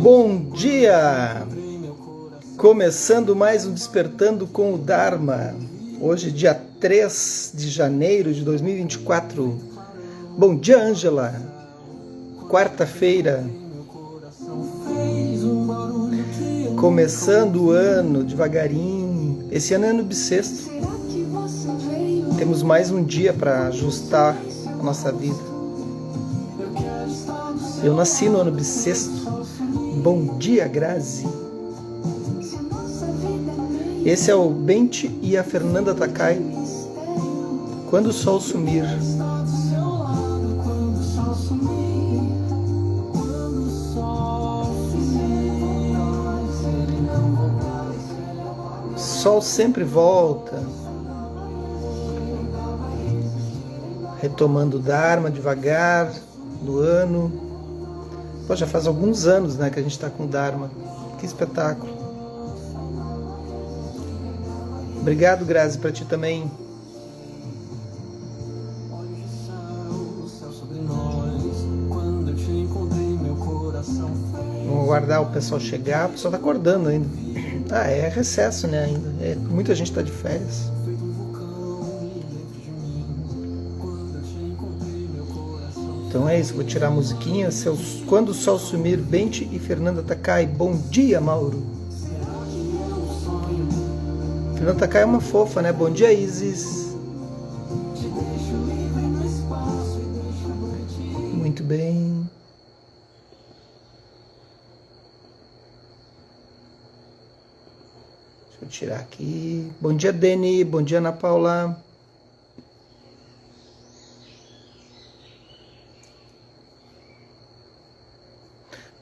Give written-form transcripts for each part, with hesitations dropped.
Bom dia! Começando mais um Despertando com o Dharma. Hoje, dia 3 de janeiro de 2024. Bom dia, Ângela. Quarta-feira. Começando o ano devagarinho. Esse ano é ano bissexto. Temos mais um dia para ajustar a nossa vida. Eu nasci no ano bissexto. Bom dia, Grazi. Esse é o Bente e a Fernanda Takai. Quando o sol sumir. O sol sempre volta. Retomando o Dharma devagar no ano. Pô, já faz alguns anos, né, que a gente está com o Dharma. Que espetáculo. Obrigado, Grazi, para ti também. Vamos aguardar o pessoal chegar. O pessoal está acordando ainda. Ah, é recesso, né, ainda. Muita gente está de férias. Então é isso, vou tirar a musiquinha. Quando o sol sumir, Bente e Fernanda Takai. Bom dia, Mauro. Fernanda Takai é uma fofa, né? Bom dia, Isis. Muito bem. Deixa eu tirar aqui. Bom dia, Deni. Bom dia, Ana Paula.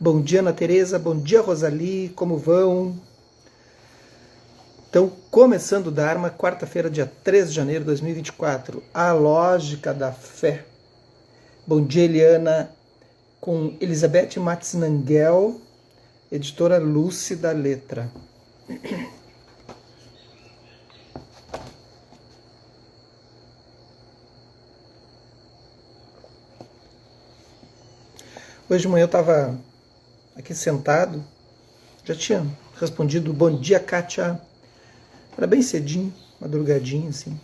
Bom dia, Ana Tereza. Bom dia, Rosali. Como vão? Então, começando o Dharma, quarta-feira, dia 3 de janeiro de 2024. A lógica da fé. Bom dia, Eliana. Com Elizabeth Matznangel, editora Lúcida Letra. Hoje de manhã eu estava aqui sentado, já tinha respondido bom dia, Kátia. Era bem cedinho, madrugadinho, assim.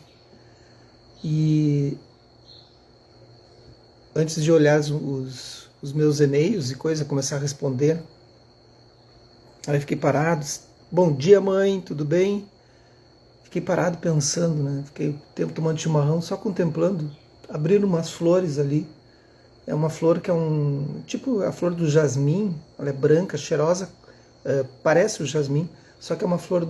E antes de olhar os meus e-mails e coisa, começar a responder, aí fiquei parado. Bom dia, mãe, tudo bem? Fiquei parado pensando, né? Fiquei o tempo tomando chimarrão, só contemplando, abrindo umas flores ali. É uma flor que é tipo a flor do jasmim, ela é branca, cheirosa, parece o jasmim, só que é uma flor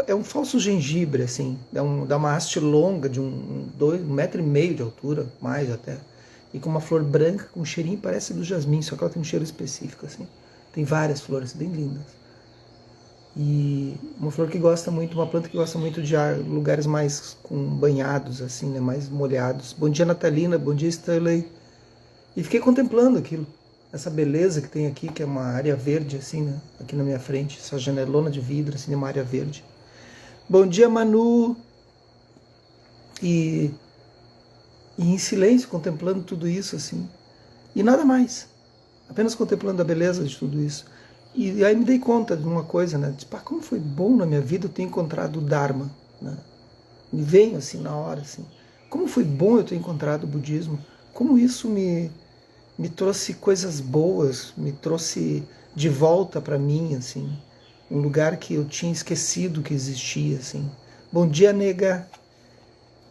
é um falso gengibre, assim, dá uma haste longa de um metro e meio de altura, mais até, e com uma flor branca, com um cheirinho parece do jasmim, só que ela tem um cheiro específico, assim. Tem várias flores bem lindas. E uma flor que gosta muito, uma planta que gosta muito de lugares mais banhados, assim, né, mais molhados. Bom dia, Natalina, bom dia, Stanley. E fiquei contemplando aquilo, essa beleza que tem aqui, que é uma área verde, assim, né, aqui na minha frente, essa janelona de vidro, assim, uma área verde. Bom dia, Manu. E em silêncio, contemplando tudo isso, assim. E nada mais, apenas contemplando a beleza de tudo isso. E aí me dei conta de uma coisa, né? Tipo, como foi bom na minha vida eu ter encontrado o Dharma, né? Me veio assim na hora, assim. Como foi bom eu ter encontrado o budismo. Como isso me trouxe coisas boas, me trouxe de volta para mim, assim. Um lugar que eu tinha esquecido que existia, assim. Bom dia, nega.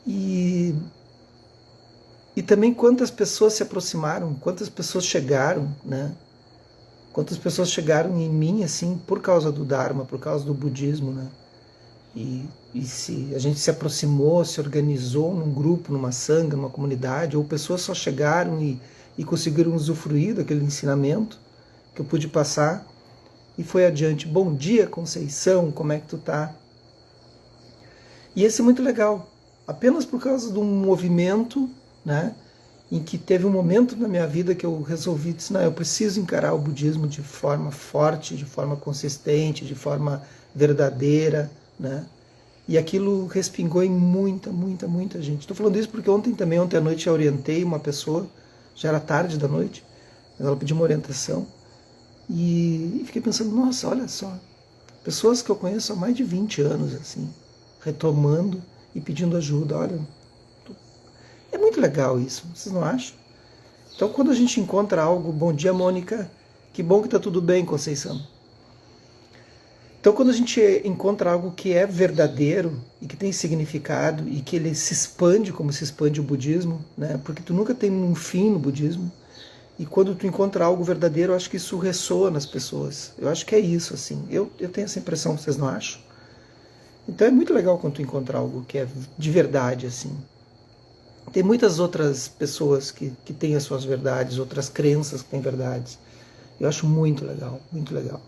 E também quantas pessoas se aproximaram, quantas pessoas chegaram, né? Quantas pessoas chegaram em mim, assim, por causa do Dharma, por causa do budismo, né? E se a gente se aproximou, se organizou num grupo, numa sangha, numa comunidade, ou pessoas só chegaram e conseguiram usufruir daquele ensinamento que eu pude passar e foi adiante. Bom dia, Conceição, como é que tu tá? E esse é muito legal, apenas por causa de um movimento, né? Em que teve um momento na minha vida que eu resolvi, disse, não, eu preciso encarar o budismo de forma forte, de forma consistente, de forma verdadeira, né? E aquilo respingou em muita gente. Estou falando isso porque ontem à noite eu orientei uma pessoa, já era tarde da noite, mas ela pediu uma orientação. E fiquei pensando, nossa, olha só, pessoas que eu conheço há mais de 20 anos, assim, retomando e pedindo ajuda. Olha, é muito legal isso, vocês não acham? Então, quando a gente encontra algo, bom dia, Mônica, que bom que está tudo bem, Conceição. Então, quando a gente encontra algo que é verdadeiro e que tem significado e que ele se expande como se expande o budismo, né? Porque tu nunca tem um fim no budismo, e quando tu encontra algo verdadeiro, eu acho que isso ressoa nas pessoas. Eu acho que é isso, assim. Eu tenho essa impressão, vocês não acham? Então é muito legal quando tu encontra algo que é de verdade, assim. Tem muitas outras pessoas que têm as suas verdades, outras crenças que têm verdades. Eu acho muito legal, muito legal.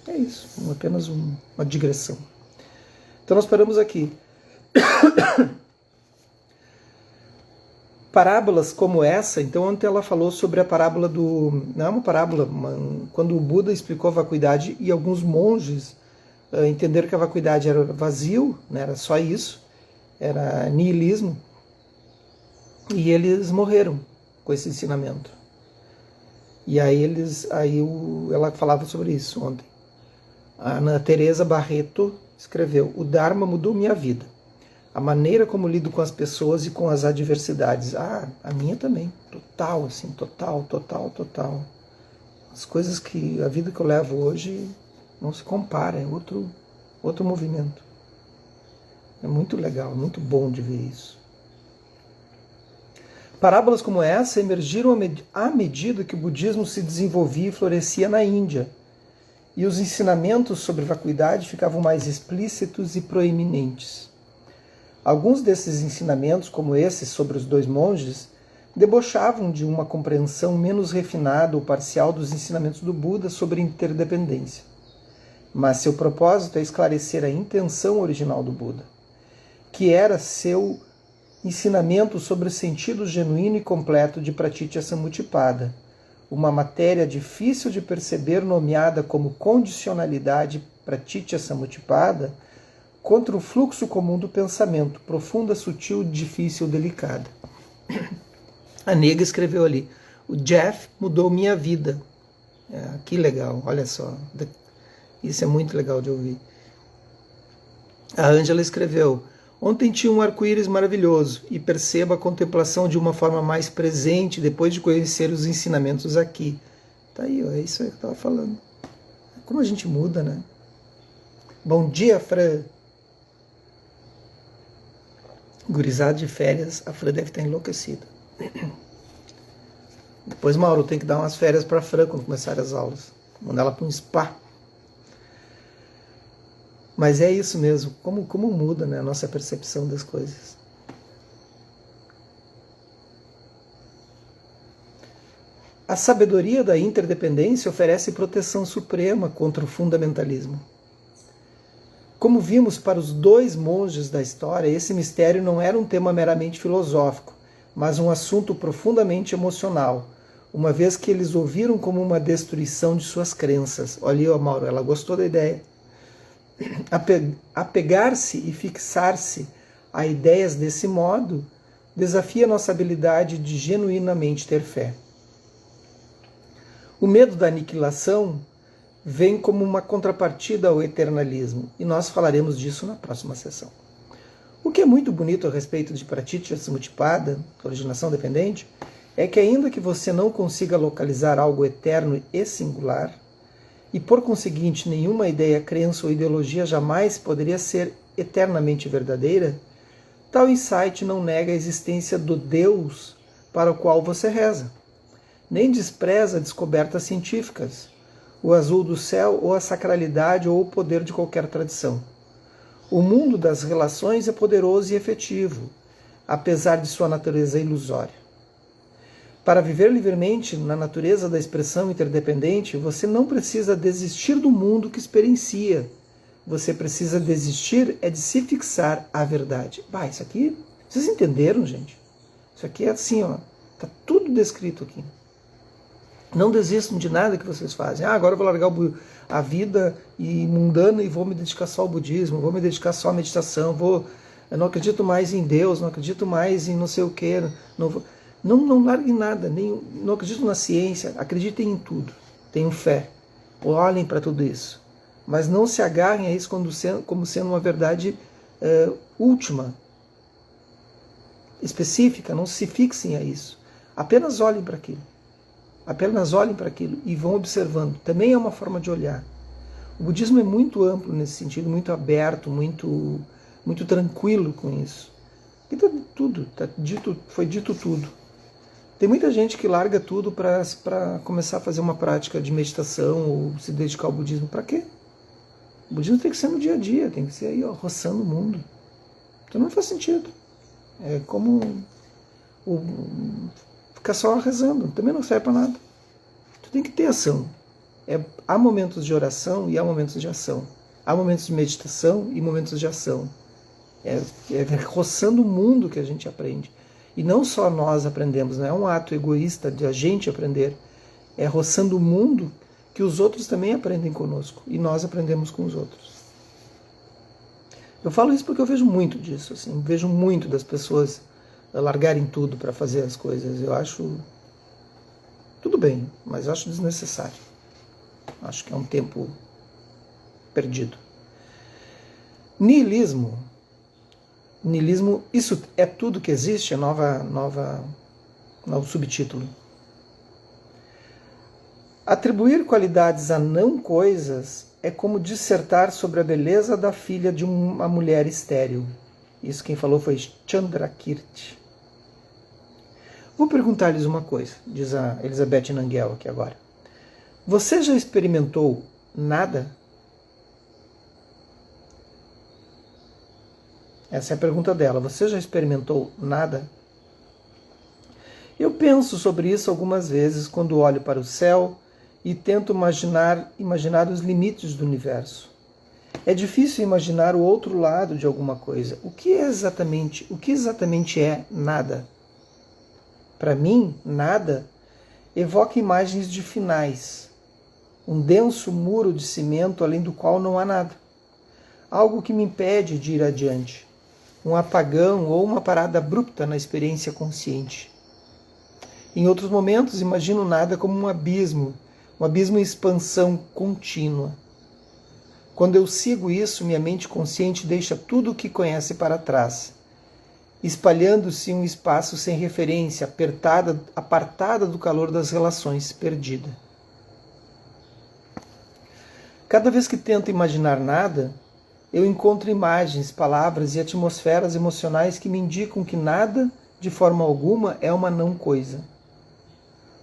É isso, apenas uma digressão. Então nós paramos aqui. Parábolas como essa, então ontem ela falou sobre a parábola do... Não é uma parábola, quando o Buda explicou a vacuidade e alguns monges entenderam que a vacuidade era vazio, né, era só isso, era niilismo, e eles morreram com esse ensinamento. E aí ela falava sobre isso ontem. A Ana Teresa Barreto escreveu: o Dharma mudou minha vida. A maneira como lido com as pessoas e com as adversidades. A minha também. Total, assim, total. As coisas a vida que eu levo hoje não se compara, é outro movimento. É muito legal, muito bom de ver isso. Parábolas como essa emergiram à medida que o budismo se desenvolvia e florescia na Índia, e os ensinamentos sobre vacuidade ficavam mais explícitos e proeminentes. Alguns desses ensinamentos, como esse sobre os dois monges, debochavam de uma compreensão menos refinada ou parcial dos ensinamentos do Buda sobre interdependência. Mas seu propósito é esclarecer a intenção original do Buda, que era seu ensinamento sobre o sentido genuíno e completo de Pratitya-Samuttipada, uma matéria difícil de perceber nomeada como condicionalidade Pratitya-Samuttipada, contra o fluxo comum do pensamento, profunda, sutil, difícil, delicada. A nega escreveu ali: o Jeff mudou minha vida. Que legal, olha só. Isso é muito legal de ouvir. A Ângela escreveu: ontem tinha um arco-íris maravilhoso e perceba a contemplação de uma forma mais presente depois de conhecer os ensinamentos aqui. Tá aí, ó, é isso aí que eu estava falando. Como a gente muda, né? Bom dia, Fran. Gurizada de férias, a Fran deve estar enlouquecida. Depois, Mauro, tem que dar umas férias para a Fran quando começarem as aulas. Mandar ela para um spa. Mas é isso mesmo, como muda, né, a nossa percepção das coisas. A sabedoria da interdependência oferece proteção suprema contra o fundamentalismo. Como vimos para os dois monges da história, esse mistério não era um tema meramente filosófico, mas um assunto profundamente emocional, uma vez que eles ouviram como uma destruição de suas crenças. Olha aí, Mauro, ela gostou da ideia. Apegar-se e fixar-se a ideias desse modo desafia nossa habilidade de genuinamente ter fé. O medo da aniquilação vem como uma contrapartida ao eternalismo, e nós falaremos disso na próxima sessão. O que é muito bonito a respeito de Pratitya-Samuttipada, originação dependente, é que ainda que você não consiga localizar algo eterno e singular, e por conseguinte nenhuma ideia, crença ou ideologia jamais poderia ser eternamente verdadeira, tal insight não nega a existência do Deus para o qual você reza, nem despreza descobertas científicas, o azul do céu ou a sacralidade ou o poder de qualquer tradição. O mundo das relações é poderoso e efetivo, apesar de sua natureza ilusória. Para viver livremente na natureza da expressão interdependente, você não precisa desistir do mundo que experiencia. Você precisa desistir de se fixar à verdade. Isso aqui, vocês entenderam, gente? Isso aqui é assim, ó, tá tudo descrito aqui. Não desistam de nada que vocês fazem. Agora eu vou largar a vida mundana e vou me dedicar só ao budismo, vou me dedicar só à meditação, eu não acredito mais em Deus, não acredito mais em não sei o quê. Não larguem nada, não acreditam na ciência, acreditem em tudo, tenham fé, olhem para tudo isso, mas não se agarrem a isso como sendo uma verdade última, específica, não se fixem a isso, apenas olhem para aquilo. Apenas olhem para aquilo e vão observando. Também é uma forma de olhar. O budismo é muito amplo nesse sentido, muito aberto, muito tranquilo com isso. E tá tudo, foi dito tudo. Tem muita gente que larga tudo para começar a fazer uma prática de meditação ou se dedicar ao budismo. Para quê? O budismo tem que ser no dia a dia, tem que ser aí, ó, roçando o mundo. Então não faz sentido. É como ficar só rezando, também não serve para nada. Tu tem que ter ação. Há momentos de oração e há momentos de ação. Há momentos de meditação e momentos de ação. É roçando o mundo que a gente aprende. E não só nós aprendemos, não é um ato egoísta de a gente aprender. É roçando o mundo que os outros também aprendem conosco. E nós aprendemos com os outros. Eu falo isso porque eu vejo muito disso. Assim, vejo muito das pessoas largarem tudo para fazer as coisas. Eu acho tudo bem, mas eu acho desnecessário. Acho que é um tempo perdido. Niilismo, isso é tudo que existe, é novo subtítulo. Atribuir qualidades a não coisas é como dissertar sobre a beleza da filha de uma mulher estéril. Isso quem falou foi Chandrakirti. Vou perguntar-lhes uma coisa, diz a Elizabeth Nanguel aqui agora. Você já experimentou nada? Essa é a pergunta dela. Você já experimentou nada? Eu penso sobre isso algumas vezes quando olho para o céu e tento imaginar os limites do universo. É difícil imaginar o outro lado de alguma coisa. O que exatamente é nada? Para mim, nada evoca imagens de finais, um denso muro de cimento além do qual não há nada. Algo que me impede de ir adiante, um apagão ou uma parada abrupta na experiência consciente. Em outros momentos, imagino nada como um abismo em expansão contínua. Quando eu sigo isso, minha mente consciente deixa tudo o que conhece para trás, espalhando-se em um espaço sem referência, apartada do calor das relações, perdida. Cada vez que tento imaginar nada, eu encontro imagens, palavras e atmosferas emocionais que me indicam que nada, de forma alguma, é uma não coisa.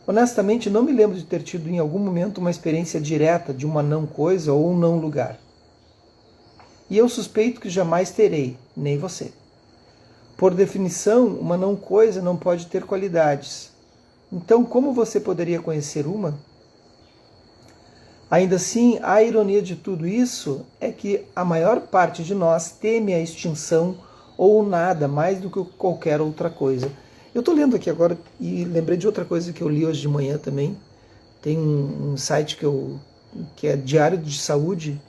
Honestamente, não me lembro de ter tido em algum momento uma experiência direta de uma não coisa ou um não lugar. E eu suspeito que jamais terei, nem você. Por definição, uma não coisa não pode ter qualidades. Então, como você poderia conhecer uma? Ainda assim, a ironia de tudo isso é que a maior parte de nós teme a extinção ou o nada mais do que qualquer outra coisa. Eu estou lendo aqui agora e lembrei de outra coisa que eu li hoje de manhã também. Tem um site que é Diário de Saúde,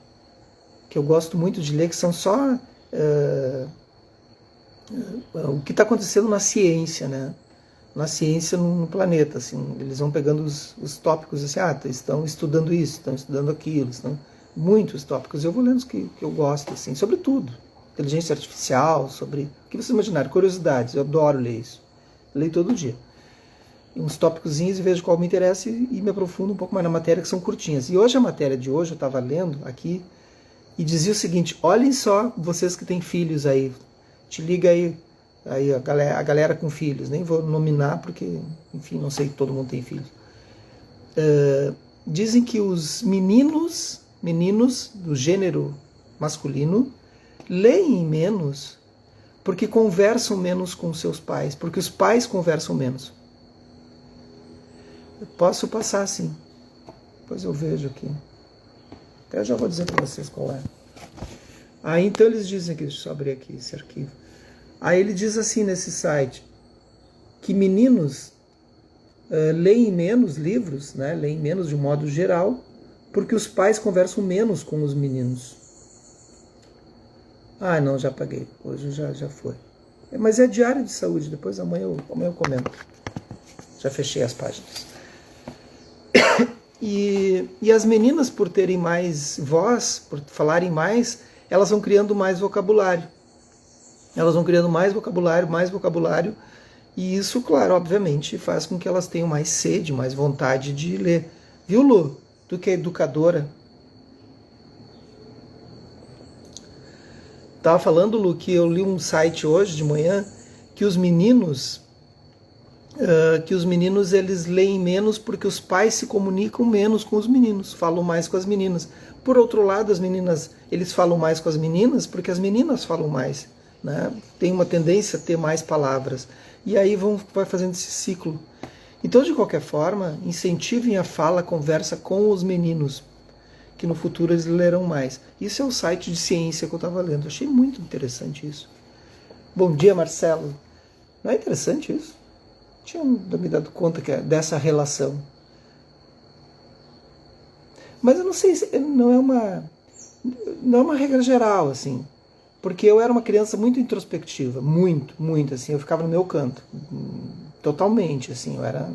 que eu gosto muito de ler, que são só o que está acontecendo na ciência, né? Na ciência no planeta, assim, eles vão pegando os tópicos assim, estão estudando isso, estão estudando aquilo, estão muitos tópicos. Eu vou lendo os que eu gosto, assim, sobre tudo, inteligência artificial, sobre o que vocês imaginarem, curiosidades. Eu adoro ler isso, leio todo dia, uns tópicozinhos e vejo qual me interessa e me aprofundo um pouco mais na matéria, que são curtinhas. E hoje a matéria de hoje eu estava lendo aqui e dizia o seguinte: olhem só, vocês que têm filhos aí, te liga aí a galera com filhos, nem vou nominar porque, enfim, não sei que todo mundo tem filhos. Dizem que os meninos do gênero masculino leem menos porque conversam menos com seus pais, porque os pais conversam menos. Eu posso passar assim, depois eu vejo aqui. Até eu já vou dizer para vocês qual é. Aí então eles dizem que, deixa eu abrir aqui esse arquivo. Aí ele diz assim nesse site, que meninos leem menos livros, né, leem menos de um modo geral, porque os pais conversam menos com os meninos. Ah, não, já apaguei, hoje já foi. Mas é Diário de Saúde, depois amanhã eu comento. Já fechei as páginas. E as meninas, por terem mais voz, por falarem mais, elas vão criando mais vocabulário. Elas vão criando mais vocabulário, e isso, claro, obviamente, faz com que elas tenham mais sede, mais vontade de ler. Viu, Lu? Tu que é educadora. Estava falando, Lu, que eu li um site hoje de manhã que os meninos eles leem menos porque os pais se comunicam menos com os meninos, falam mais com as meninas. Por outro lado, as meninas, eles falam mais com as meninas porque as meninas falam mais, né? Tem uma tendência a ter mais palavras. E aí vai fazendo esse ciclo. Então, de qualquer forma, incentivem a fala, a conversa com os meninos, que no futuro eles lerão mais. Isso é o site de ciência que eu estava lendo. Achei muito interessante isso. Bom dia, Marcelo. Não é interessante isso? Tinha me dado conta dessa relação. Mas eu não sei se não é uma regra geral, assim. Porque eu era uma criança muito introspectiva, muito, assim. Eu ficava no meu canto, totalmente, assim. Eu era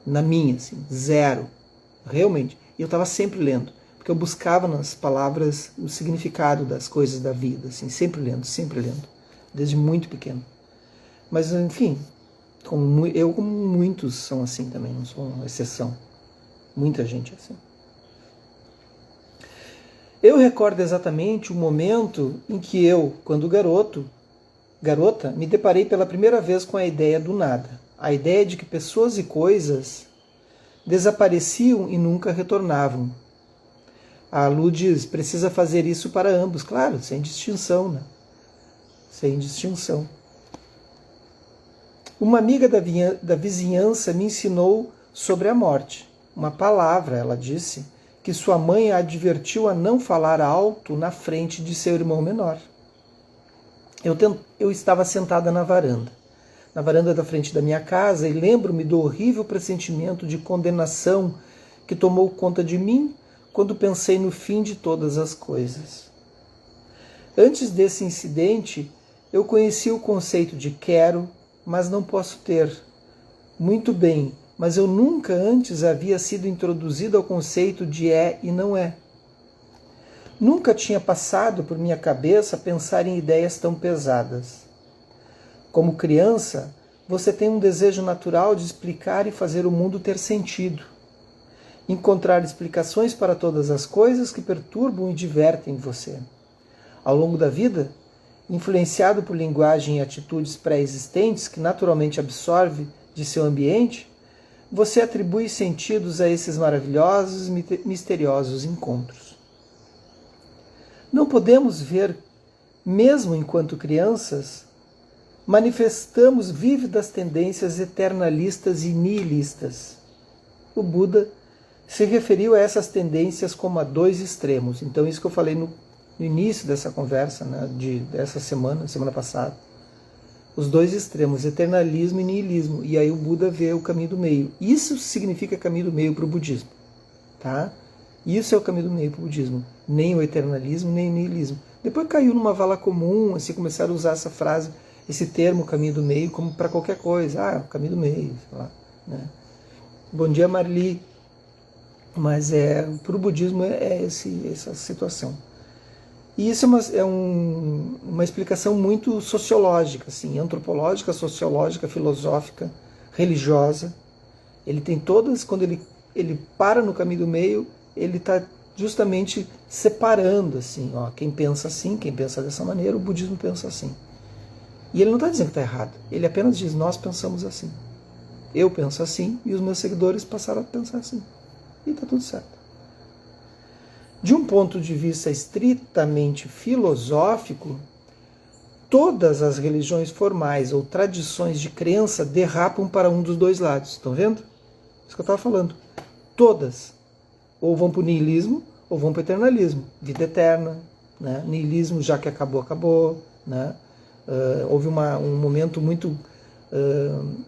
na minha, assim, zero, realmente. E eu estava sempre lendo, porque eu buscava nas palavras o significado das coisas da vida, assim, sempre lendo, desde muito pequeno. Mas, enfim, como muitos são assim também, não sou uma exceção. Muita gente é assim. Eu recordo exatamente o momento em que eu, quando garota, me deparei pela primeira vez com a ideia do nada. A ideia de que pessoas e coisas desapareciam e nunca retornavam. A Lu diz, precisa fazer isso para ambos. Claro, sem distinção, né? Sem distinção. Uma amiga da vizinhança me ensinou sobre a morte. Uma palavra, ela disse, que sua mãe a advertiu a não falar alto na frente de seu irmão menor. Eu estava sentada na varanda da frente da minha casa, e lembro-me do horrível pressentimento de condenação que tomou conta de mim quando pensei no fim de todas as coisas. Antes desse incidente, eu conheci o conceito de quero, mas não posso ter. Muito bem, mas eu nunca antes havia sido introduzido ao conceito de é e não é. Nunca tinha passado por minha cabeça pensar em ideias tão pesadas. Como criança, você tem um desejo natural de explicar e fazer o mundo ter sentido. Encontrar explicações para todas as coisas que perturbam e divertem você. Ao longo da vida, influenciado por linguagem e atitudes pré-existentes que naturalmente absorve de seu ambiente, você atribui sentidos a esses maravilhosos e misteriosos encontros. Não podemos ver, mesmo enquanto crianças, manifestamos vívidas tendências eternalistas e nihilistas. O Buda se referiu a essas tendências como a dois extremos. Então, isso que eu falei no início dessa conversa, né, dessa semana passada. Os dois extremos, eternalismo e nihilismo. E aí o Buda vê o caminho do meio. Isso significa caminho do meio para o budismo. Tá? Isso é o caminho do meio para o budismo. Nem o eternalismo, nem o nihilismo. Depois caiu numa vala comum, assim, começaram a usar essa frase, esse termo, caminho do meio, como para qualquer coisa. Ah, o caminho do meio, sei lá. Né? Bom dia, Marli. Mas para o budismo essa situação. E isso é uma explicação muito sociológica, assim, antropológica, sociológica, filosófica, religiosa. Ele tem todas, quando ele para no caminho do meio, ele está justamente separando, assim, ó, quem pensa assim, quem pensa dessa maneira, o budismo pensa assim. E ele não está dizendo que está errado, ele apenas diz, nós pensamos assim. Eu penso assim e os meus seguidores passaram a pensar assim. E está tudo certo. De um ponto de vista estritamente filosófico, todas as religiões formais ou tradições de crença derrapam para um dos dois lados. Estão vendo? Isso que eu estava falando. Todas. Ou vão para o nihilismo, ou vão para o eternalismo. Vida eterna. Né? Nihilismo, já que acabou, acabou. Né? Houve um momento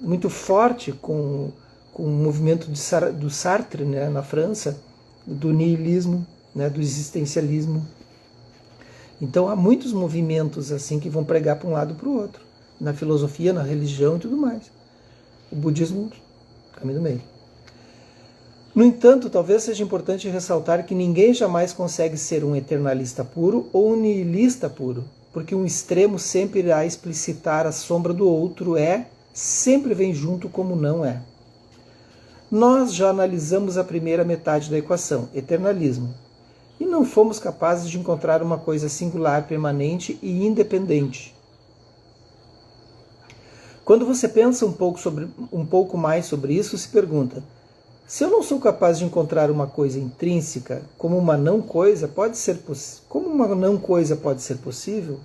muito forte com o movimento do Sartre, né, na França, do nihilismo, né, do existencialismo. Então há muitos movimentos assim que vão pregar para um lado e para o outro, na filosofia, na religião e tudo mais. O budismo, caminho do meio. No entanto, talvez seja importante ressaltar que ninguém jamais consegue ser um eternalista puro ou um nihilista puro, porque um extremo sempre irá explicitar a sombra do outro, sempre vem junto como não é. Nós já analisamos a primeira metade da equação, eternalismo, e não fomos capazes de encontrar uma coisa singular, permanente e independente. Quando você pensa um pouco mais sobre isso, se pergunta: se eu não sou capaz de encontrar uma coisa intrínseca, como uma não coisa pode ser possível?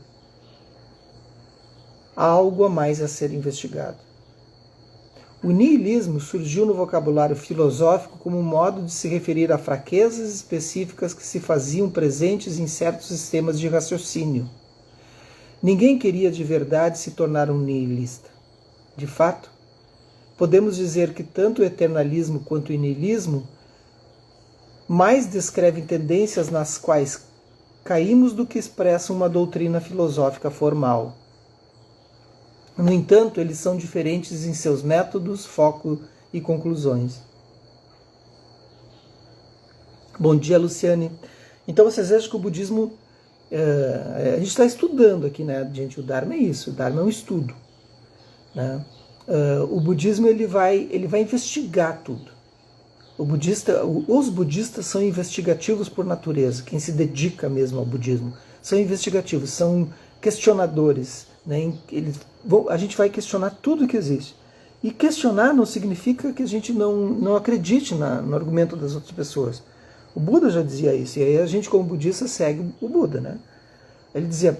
Há algo a mais a ser investigado. O nihilismo surgiu no vocabulário filosófico como um modo de se referir a fraquezas específicas que se faziam presentes em certos sistemas de raciocínio. Ninguém queria de verdade se tornar um nihilista. De fato, podemos dizer que tanto o eternalismo quanto o nihilismo mais descrevem tendências nas quais caímos do que expressam uma doutrina filosófica formal. No entanto, eles são diferentes em seus métodos, foco e conclusões. Bom dia, Luciane. Então vocês acham que o budismo... a gente está estudando aqui, né, gente? O Dharma é isso. O Dharma é um estudo, né? O budismo ele vai investigar tudo. Os budistas são investigativos por natureza. Quem se dedica mesmo ao budismo são investigativos, são questionadores, né? A gente vai questionar tudo que existe. E questionar não significa que a gente não acredite no argumento das outras pessoas. O Buda já dizia isso, e aí a gente como budista segue o Buda, né? Ele dizia,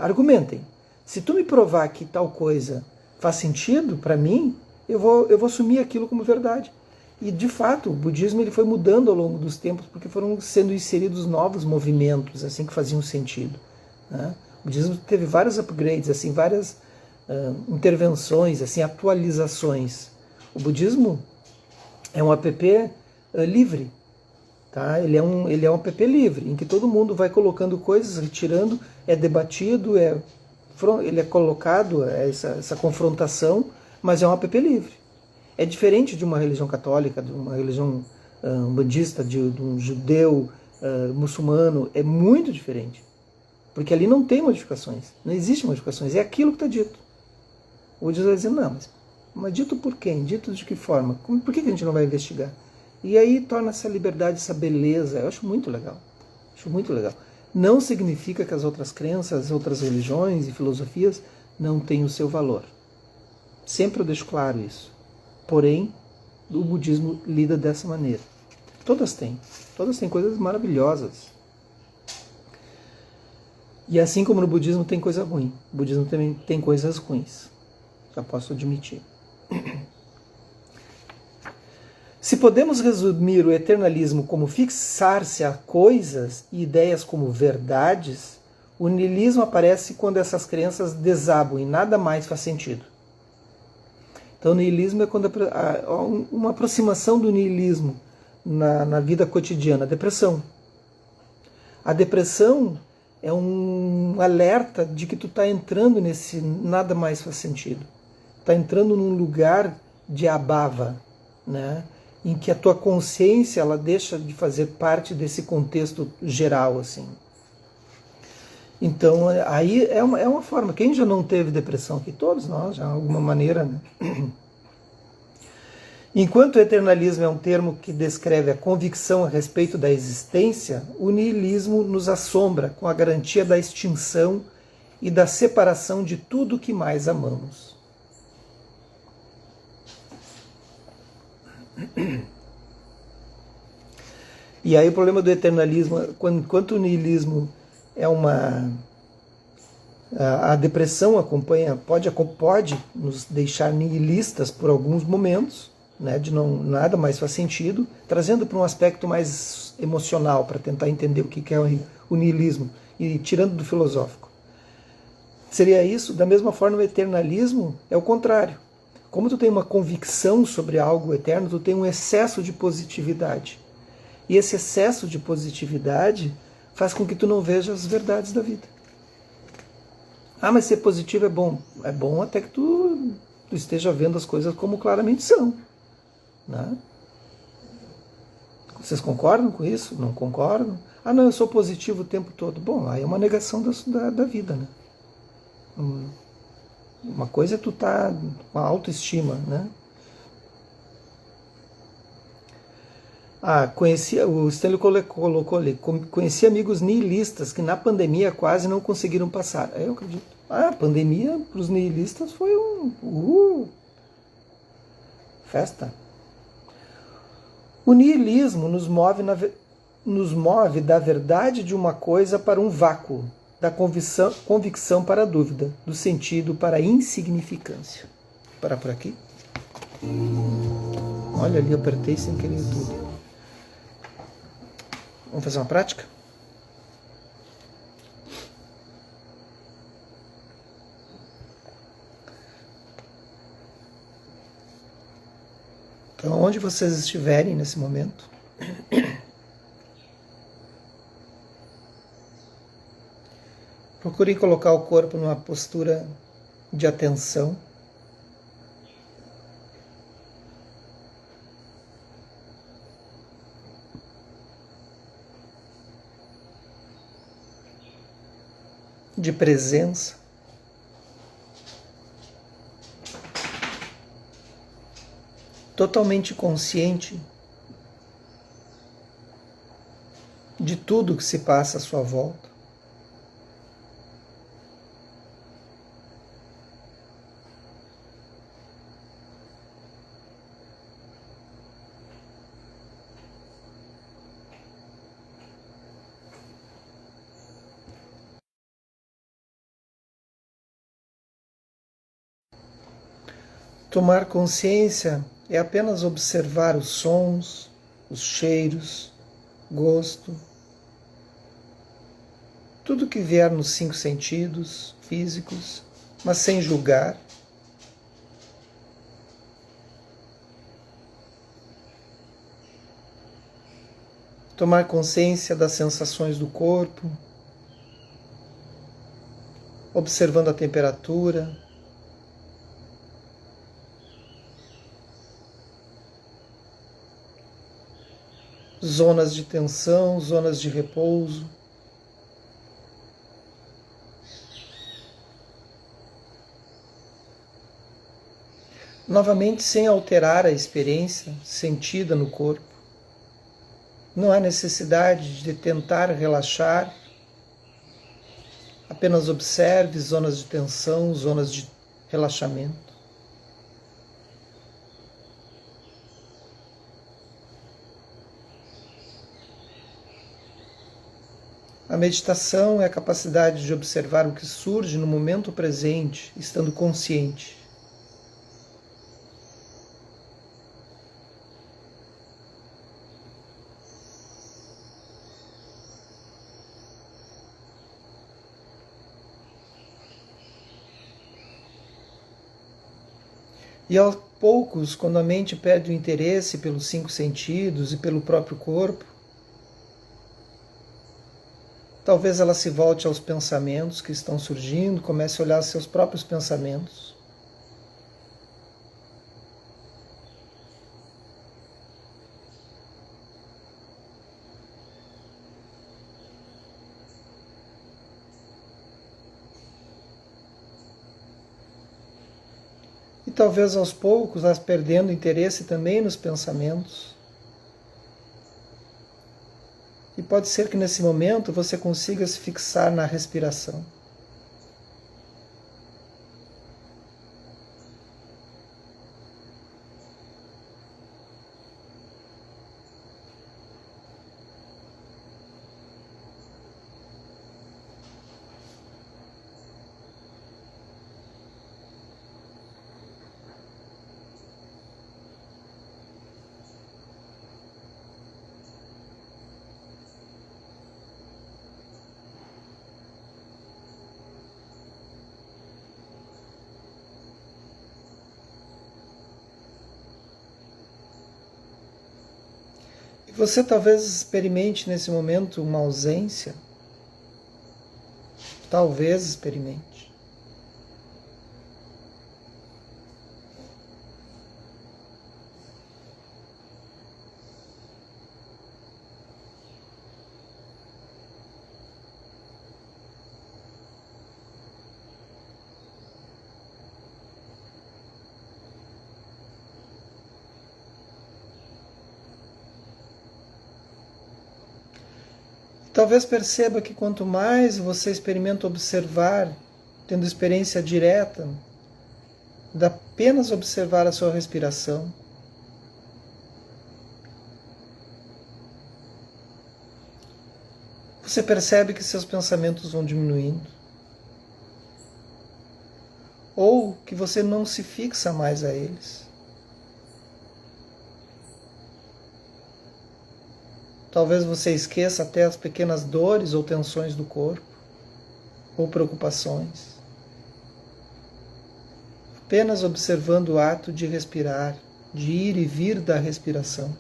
argumentem. Se tu me provar que tal coisa faz sentido para mim, eu vou assumir aquilo como verdade. E, de fato, o budismo ele foi mudando ao longo dos tempos, porque foram sendo inseridos novos movimentos assim que faziam sentido, né? O budismo teve vários upgrades, assim, várias intervenções, assim, atualizações. O budismo é um app livre, tá? Ele é um app livre, em que todo mundo vai colocando coisas, retirando, é debatido, ele é colocado, essa confrontação, mas é um app livre. É diferente de uma religião católica, de uma religião budista, de um judeu, muçulmano, é muito diferente. Porque ali não tem modificações, não existe modificações, é aquilo que está dito. O budismo vai dizer, não, mas dito por quem? Dito de que forma? Por que a gente não vai investigar? E aí torna essa liberdade, essa beleza, eu acho muito legal. Acho muito legal. Não significa que as outras crenças, as outras religiões e filosofias não têm o seu valor. Sempre eu deixo claro isso. Porém, o budismo lida dessa maneira. Todas têm coisas maravilhosas. E assim como no budismo tem coisa ruim, o budismo também tem coisas ruins. Já posso admitir. Se podemos resumir o eternalismo como fixar-se a coisas e ideias como verdades, o niilismo aparece quando essas crenças desabam e nada mais faz sentido. Então o niilismo é quando uma aproximação do niilismo na vida cotidiana, a depressão. A depressão é um alerta de que tu está entrando nesse nada mais faz sentido. Está entrando num lugar de abava, né? Em que a tua consciência ela deixa de fazer parte desse contexto geral, assim. Então, aí é uma forma. Quem já não teve depressão aqui? Todos nós, já de alguma maneira, né? Enquanto o eternalismo é um termo que descreve a convicção a respeito da existência, o niilismo nos assombra com a garantia da extinção e da separação de tudo o que mais amamos. E aí o problema do eternalismo, enquanto o niilismo é a depressão pode nos deixar niilistas por alguns momentos, né, de nada mais faz sentido, trazendo para um aspecto mais emocional, para tentar entender o que é o niilismo, e tirando do filosófico. Seria isso? Da mesma forma, o eternalismo é o contrário. Como tu tem uma convicção sobre algo eterno, tu tem um excesso de positividade. E esse excesso de positividade faz com que tu não veja as verdades da vida. Ah, mas ser positivo é bom. É bom até que tu tu esteja vendo as coisas como claramente são, né? Vocês concordam com isso? Não concordam? Ah, não, eu sou positivo o tempo todo. Bom, aí é uma negação da vida, né? Uma coisa é tu tá com a autoestima, né? O Stanley colocou ali, conheci amigos nihilistas que na pandemia quase não conseguiram passar. Eu acredito. A pandemia para os nihilistas foi festa. O nihilismo nos move da verdade de uma coisa para um vácuo, da convicção para a dúvida, do sentido para a insignificância. Vou parar por aqui. Olha ali, eu apertei sem querer tudo. Vamos fazer uma prática? Então, onde vocês estiverem nesse momento, procurem colocar o corpo numa postura de atenção. De presença. Totalmente consciente de tudo que se passa à sua volta. Tomar consciência é apenas observar os sons, os cheiros, gosto, tudo que vier nos 5 sentidos físicos, mas sem julgar. Tomar consciência das sensações do corpo, observando a temperatura, zonas de tensão, zonas de repouso. Novamente, sem alterar a experiência sentida no corpo. Não há necessidade de tentar relaxar. Apenas observe zonas de tensão, zonas de relaxamento. A meditação é a capacidade de observar o que surge no momento presente, estando consciente. E aos poucos, quando a mente perde o interesse pelos 5 sentidos e pelo próprio corpo, talvez ela se volte aos pensamentos que estão surgindo, comece a olhar seus próprios pensamentos. E talvez aos poucos, elas perdendo interesse também nos pensamentos. E pode ser que nesse momento você consiga se fixar na respiração. E você talvez experimente nesse momento uma ausência. Talvez experimente. Talvez perceba que quanto mais você experimenta observar, tendo experiência direta, de apenas observar a sua respiração, você percebe que seus pensamentos vão diminuindo, ou que você não se fixa mais a eles. Talvez você esqueça até as pequenas dores ou tensões do corpo, ou preocupações. Apenas observando o ato de respirar, de ir e vir da respiração.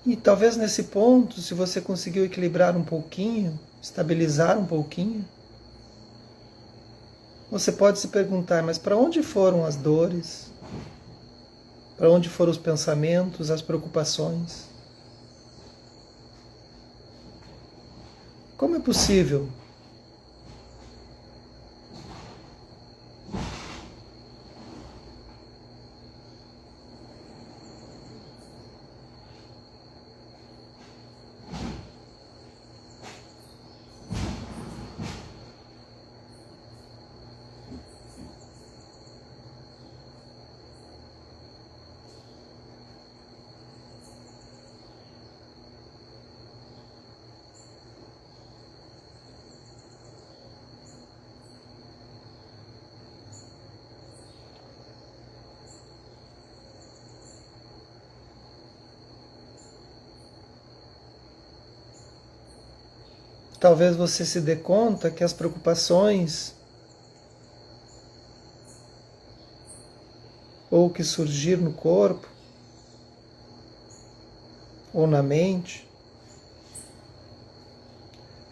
E talvez nesse ponto, se você conseguiu equilibrar um pouquinho, estabilizar um pouquinho, você pode se perguntar, mas para onde foram as dores? Para onde foram os pensamentos, as preocupações? Como é possível? Talvez você se dê conta que as preocupações ou que surgir no corpo ou na mente,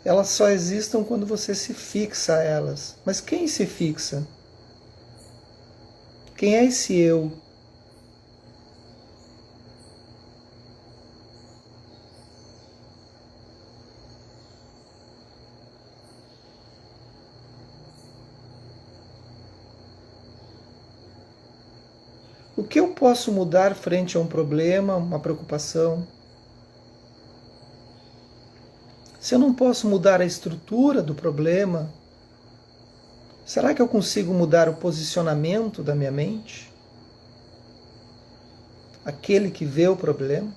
elas só existam quando você se fixa a elas. Mas quem se fixa? Quem é esse eu? O que eu posso mudar frente a um problema, uma preocupação? Se eu não posso mudar a estrutura do problema, será que eu consigo mudar o posicionamento da minha mente? Aquele que vê o problema?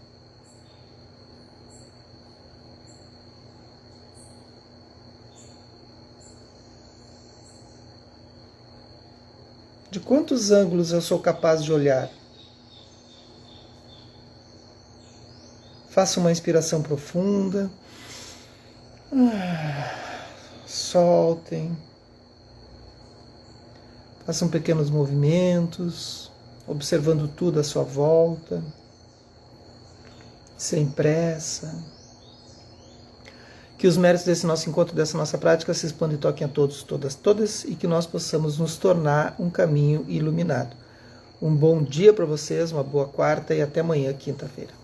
De quantos ângulos eu sou capaz de olhar? Faça uma inspiração profunda. Soltem. Façam pequenos movimentos, observando tudo à sua volta, sem pressa. Que os méritos desse nosso encontro, dessa nossa prática se expandam e toquem a todos, todas, e que nós possamos nos tornar um caminho iluminado. Um bom dia para vocês, uma boa quarta e até amanhã, quinta-feira.